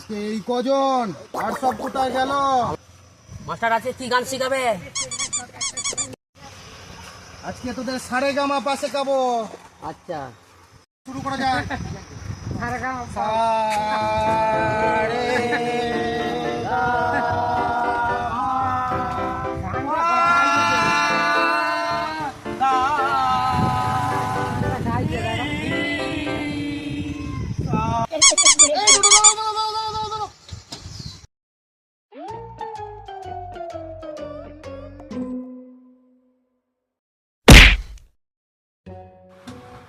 আজকে এই কজন আর সব কোথায় গেল? মাস্টার আছে, কি গান শিখাবে? আজকে তোদের সারে গামা পাশে খাবো। আচ্ছা, শুরু করা যাক। সারে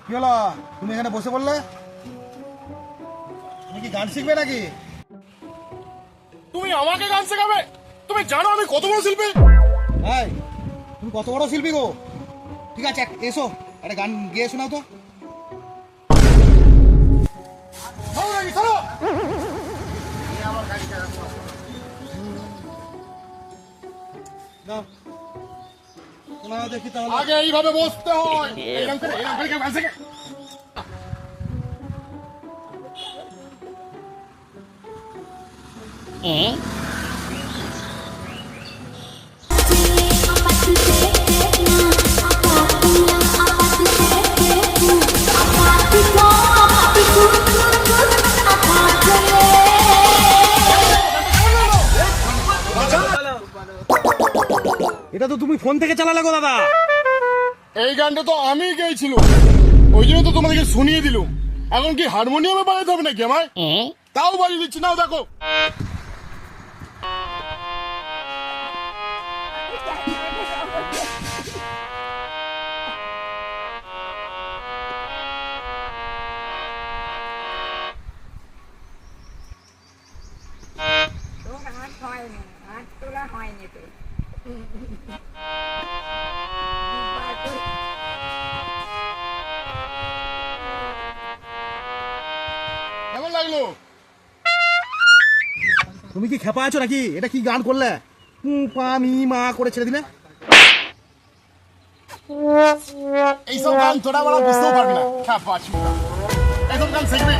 কি হলো? তুমি এখানে বসে বললে তুমি কি গান শিখবে নাকি? তুমি আমাকে গান শেখাবে? তুমি জানো আমি কত বড় শিল্পী? এই, তুমি কত বড় শিল্পী গো? ঠিক আছে, এসো একটা গান গেয়ে শোনাও তো। ছাড়ো নাকি, ছাড়ো। দাও, শোনাও দেখি তাহলে। আগে এইভাবে বসতে হয়। এইরকম করে কেউ গান শেখে? এটা তো তুমি ফোন থেকে চালালে গো দাদা। এই গানটা তো আমি গেয়েছিলাম, ওই জন্য তো তোমাদেরকে শুনিয়ে দিলুম। এখন কি হারমোনিয়ামে বাজাতে হবে নাকি আমায়? তাও বাজিয়ে দিচ্ছি, নাও দেখো। কেমন লাগলো? তুমি কি খেপা আছো নাকি? এটা কি গান করলে? পা মি মা করে ছেড়ে দিলে। এইসব গান তোরা বলা বুঝতেও পারবি না। খ্যাপা ছিল। এইসব গান শিখবি?